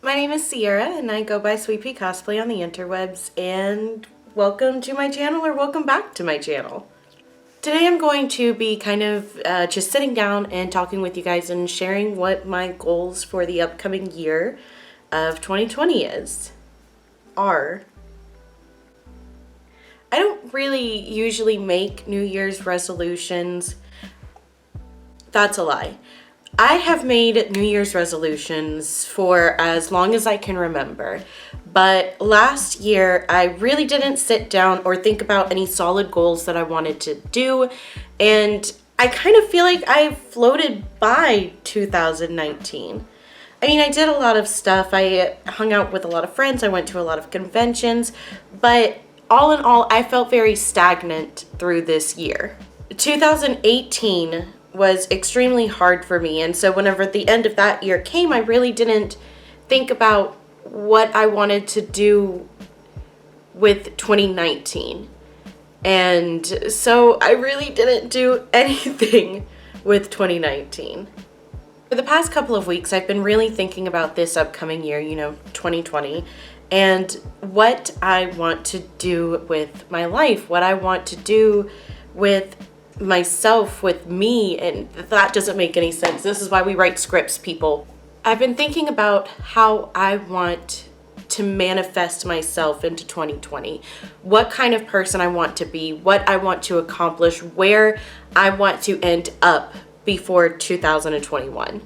My name is Sierra and I go by Sweet Pea Cosplay on the interwebs, and welcome to my channel, or welcome back to my channel. Today I'm going to be kind of just sitting down and talking with you guys and sharing what my goals for the upcoming year of 2020 are. I don't really usually make New Year's resolutions. That's a lie. I have made New Year's resolutions for as long as I can remember, but last year I really didn't sit down or think about any solid goals that I wanted to do, and I kind of feel like I floated by 2019. I mean, I did a lot of stuff. I hung out with a lot of friends. I went to a lot of conventions, but all in all, I felt very stagnant through this year. 2018 was extremely hard for me, and so whenever the end of that year came, I really didn't think about what I wanted to do with 2019. And so I really didn't do anything with 2019. For the past couple of weeks, I've been really thinking about this upcoming year, 2020, and what I want to do with my life, what I want to do with myself, with me, and that doesn't make any sense. This is why we write scripts, people. I've been thinking about how I want to manifest myself into 2020, what kind of person I want to be, what I want to accomplish, where I want to end up before 2021.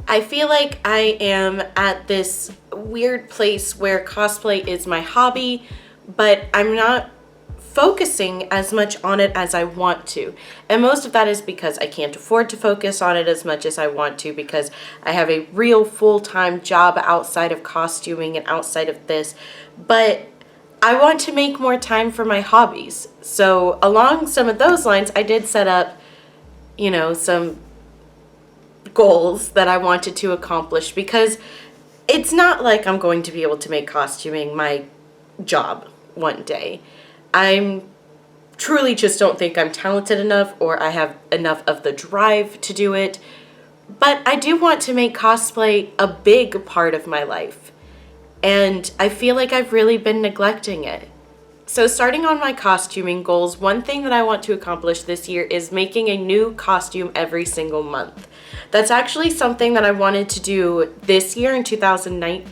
I feel like I am at this weird place where cosplay is my hobby, but I'm not focusing as much on it as I want to. And most of that is because I can't afford to focus on it as much as I want to, because I have a real full-time job outside of costuming and outside of this. But I want to make more time for my hobbies. So along some of those lines, I did set up, some goals that I wanted to accomplish, because it's not like I'm going to be able to make costuming my job one day. I'm truly just don't think I'm talented enough, or I have enough of the drive to do it. But I do want to make cosplay a big part of my life, and I feel like I've really been neglecting it. So starting on my costuming goals, one thing that I want to accomplish this year is making a new costume every single month. That's actually something that I wanted to do this year in 2009,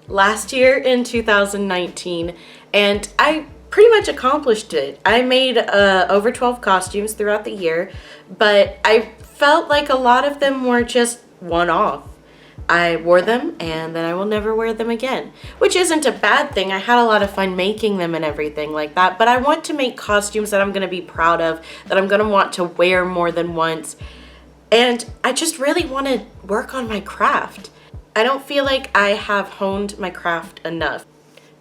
last year in 2019, and I pretty much accomplished it. I made over 12 costumes throughout the year, but I felt like a lot of them were just one-off. I wore them and then I will never wear them again, which isn't a bad thing. I had a lot of fun making them and everything like that, but I want to make costumes that I'm going to be proud of, that I'm going to want to wear more than once, and I just really want to work on my craft. I don't feel like I have honed my craft enough.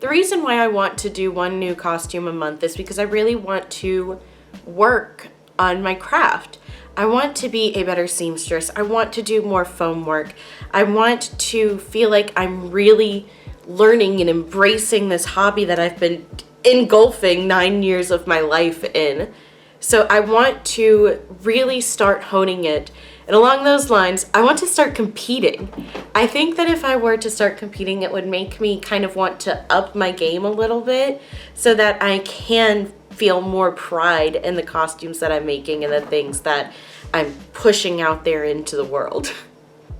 The reason why I want to do one new costume a month is because I really want to work on my craft. I want to be a better seamstress. I want to do more foam work. I want to feel like I'm really learning and embracing this hobby that I've been engulfing 9 years of my life in. So I want to really start honing it. And along those lines, I want to start competing. I think that if I were to start competing, it would make me kind of want to up my game a little bit, so that I can feel more pride in the costumes that I'm making and the things that I'm pushing out there into the world.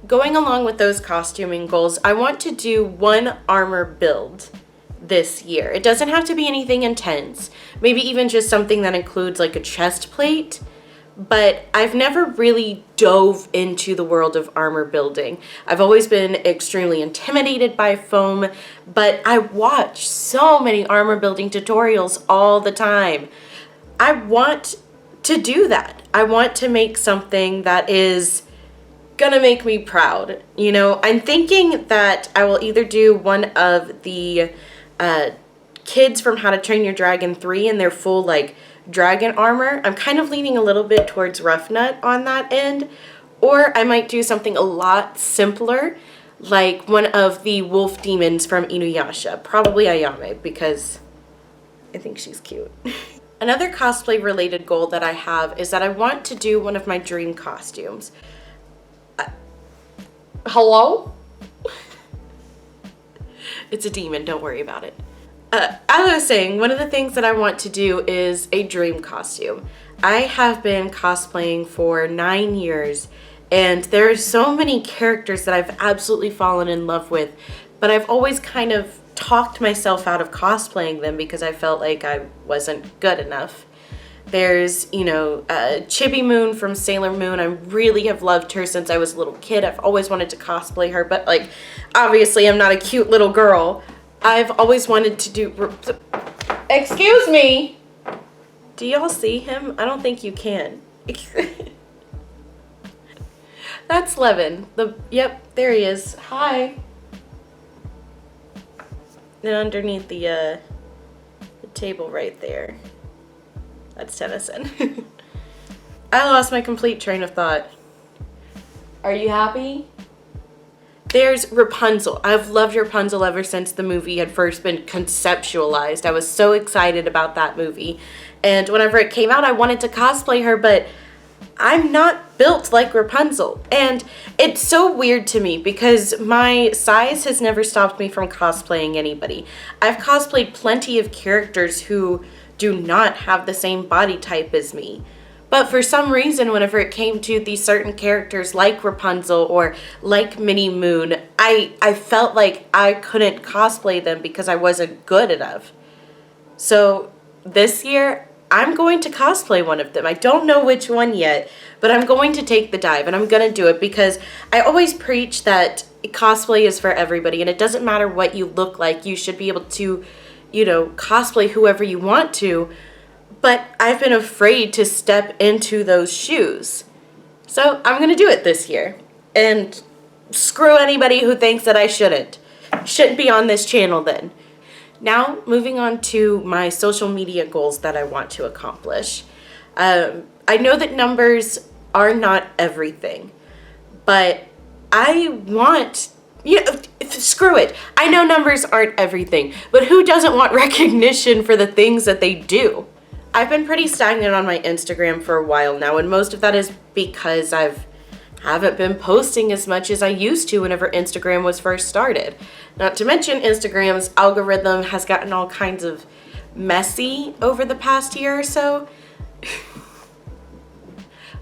Going along with those costuming goals, I want to do one armor build this year. It doesn't have to be anything intense, maybe even just something that includes like a chest plate. But I've never really dove into the world of armor building. I've always been extremely intimidated by foam, but I watch so many armor building tutorials all the time. I want to do that. I want to make something that is gonna make me proud. I'm thinking that I will either do one of the kids from How to Train Your Dragon 3 in their full dragon armor. I'm kind of leaning a little bit towards Rough Nut on that end, or I might do something a lot simpler, like one of the wolf demons from Inuyasha, probably Ayame, because I think she's cute. Another cosplay related goal that I have is that I want to do one of my dream costumes. Hello? It's a demon, don't worry about it. As I was saying, one of the things that I want to do is a dream costume. I have been cosplaying for 9 years, and there are so many characters that I've absolutely fallen in love with, but I've always kind of talked myself out of cosplaying them because I felt like I wasn't good enough. There's, Chibi Moon from Sailor Moon. I really have loved her since I was a little kid. I've always wanted to cosplay her, but like, obviously I'm not a cute little girl. I've always wanted to do... Excuse me! Do y'all see him? I don't think you can. That's Levin. Yep, there he is. Hi. And underneath the table right there. That's Tennyson. I lost my complete train of thought. Are you happy? There's Rapunzel. I've loved Rapunzel ever since the movie had first been conceptualized. I was so excited about that movie. And whenever it came out, I wanted to cosplay her, but I'm not built like Rapunzel. And it's so weird to me because my size has never stopped me from cosplaying anybody. I've cosplayed plenty of characters who do not have the same body type as me. But for some reason, whenever it came to these certain characters like Rapunzel or like Minnie Moon, I felt like I couldn't cosplay them because I wasn't good enough. So this year, I'm going to cosplay one of them. I don't know which one yet, but I'm going to take the dive and I'm going to do it because I always preach that cosplay is for everybody and it doesn't matter what you look like. You should be able to, cosplay whoever you want to. But I've been afraid to step into those shoes. So I'm going to do it this year. And screw anybody who thinks that I shouldn't. Shouldn't be on this channel then. Now, moving on to my social media goals that I want to accomplish. I know that numbers are not everything. But I want... screw it. I know numbers aren't everything. But who doesn't want recognition for the things that they do? I've been pretty stagnant on my Instagram for a while now, and most of that is because haven't been posting as much as I used to whenever Instagram was first started. Not to mention Instagram's algorithm has gotten all kinds of messy over the past year or so.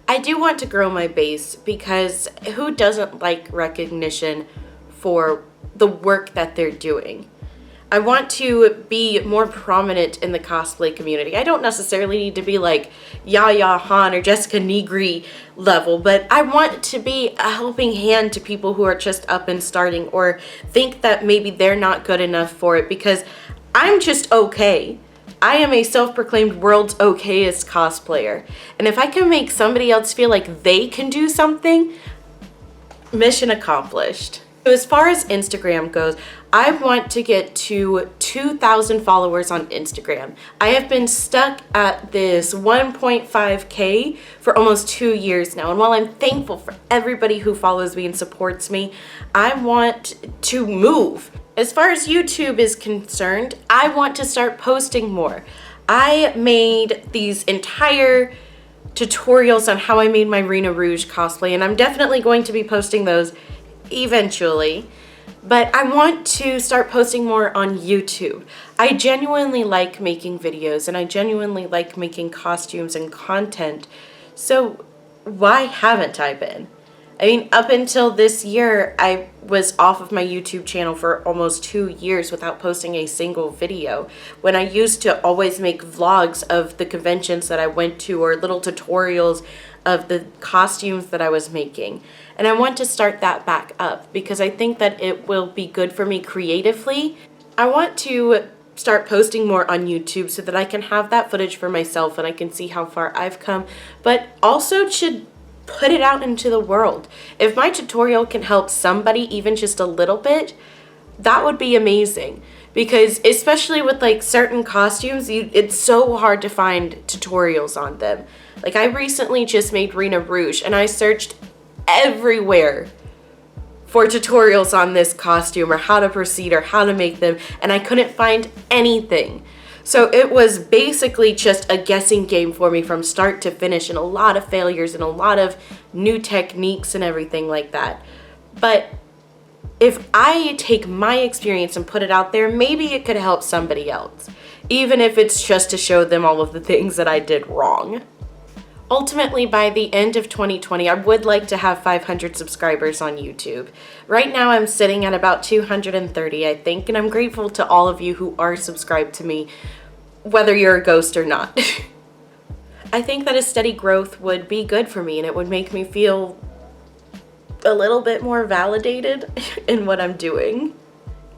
I do want to grow my base because who doesn't like recognition for the work that they're doing? I want to be more prominent in the cosplay community. I don't necessarily need to be like Yaya Han or Jessica Negri level, but I want to be a helping hand to people who are just up and starting or think that maybe they're not good enough for it because I'm just okay. I am a self-proclaimed world's okayest cosplayer. And if I can make somebody else feel like they can do something, mission accomplished. As far as Instagram goes, I want to get to 2,000 followers on Instagram. I have been stuck at this 1.5K for almost 2 years now. And while I'm thankful for everybody who follows me and supports me, I want to move. As far as YouTube is concerned, I want to start posting more. I made these entire tutorials on how I made my Rena Rouge cosplay, and I'm definitely going to be posting those eventually, but I want to start posting more on YouTube. I genuinely like making videos and I genuinely like making costumes and content, so why haven't I been? I mean, up until this year, I was off of my YouTube channel for almost 2 years without posting a single video, when I used to always make vlogs of the conventions that I went to or little tutorials of the costumes that I was making. And I want to start that back up because I think that it will be good for me creatively. I want to start posting more on YouTube so that I can have that footage for myself and I can see how far I've come, but also should put it out into the world. If my tutorial can help somebody even just a little bit, that would be amazing. Because especially with like certain costumes, it's so hard to find tutorials on them. Like I recently just made Rena Rouge and I searched everywhere for tutorials on this costume or how to proceed or how to make them, and I couldn't find anything. So it was basically just a guessing game for me from start to finish, and a lot of failures and a lot of new techniques and everything like that. But if I take my experience and put it out there, maybe it could help somebody else, even if it's just to show them all of the things that I did wrong. Ultimately, by the end of 2020, I would like to have 500 subscribers on YouTube. Right now, I'm sitting at about 230, I think, and I'm grateful to all of you who are subscribed to me, whether you're a ghost or not. I think that a steady growth would be good for me, and it would make me feel a little bit more validated in what I'm doing.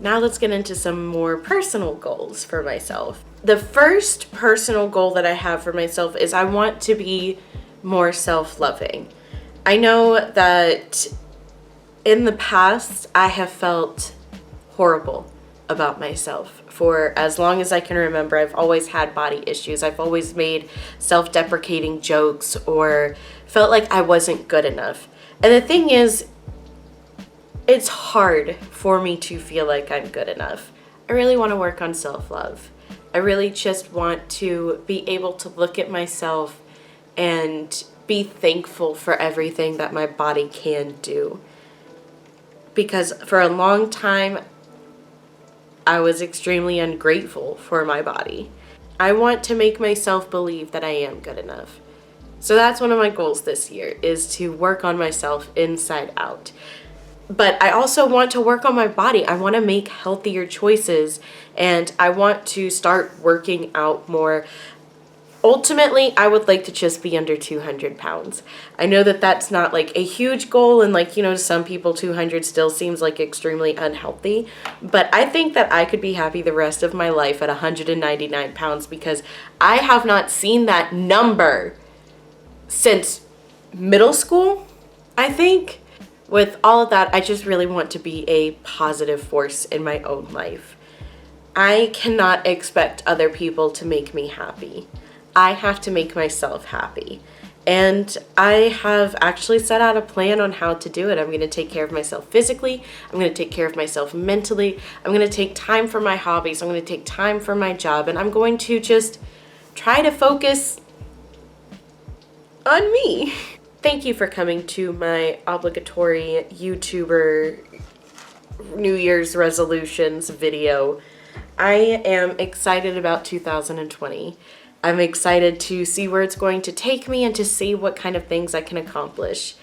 Now let's get into some more personal goals for myself. The first personal goal that I have for myself is I want to be more self-loving. I know that in the past I have felt horrible about myself. For as long as I can remember, I've always had body issues. I've always made self-deprecating jokes or felt like I wasn't good enough. And the thing is, it's hard for me to feel like I'm good enough. I really want to work on self-love. I really just want to be able to look at myself and be thankful for everything that my body can do. Because for a long time, I was extremely ungrateful for my body. I want to make myself believe that I am good enough. So that's one of my goals this year, is to work on myself inside out. But I also want to work on my body. I want to make healthier choices, and I want to start working out more. Ultimately, I would like to just be under 200 pounds. I know that that's not like a huge goal, and like, you know, to some people 200 still seems like extremely unhealthy. But I think that I could be happy the rest of my life at 199 pounds because I have not seen that number since middle school, I think. With all of that, I just really want to be a positive force in my own life. I cannot expect other people to make me happy. I have to make myself happy. And I have actually set out a plan on how to do it. I'm going to take care of myself physically. I'm going to take care of myself mentally. I'm going to take time for my hobbies. I'm going to take time for my job. And I'm going to just try to focus on me. Thank you for coming to my obligatory YouTuber New Year's resolutions video. I am excited about 2020. I'm excited to see where it's going to take me and to see what kind of things I can accomplish.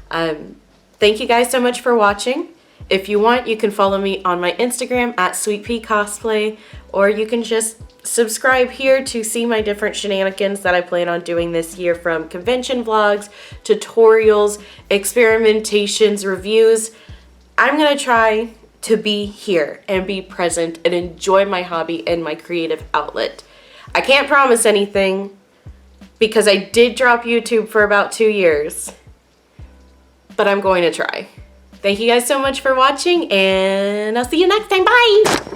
Thank you guys so much for watching. If you want, you can follow me on my Instagram at sweetpeacosplay, or you can just subscribe here to see my different shenanigans that I plan on doing this year, from convention vlogs, tutorials, experimentations, reviews. I'm gonna try to be here and be present and enjoy my hobby and my creative outlet. I can't promise anything because I did drop YouTube for about 2 years, but I'm going to try. Thank you guys so much for watching, and I'll see you next time. Bye!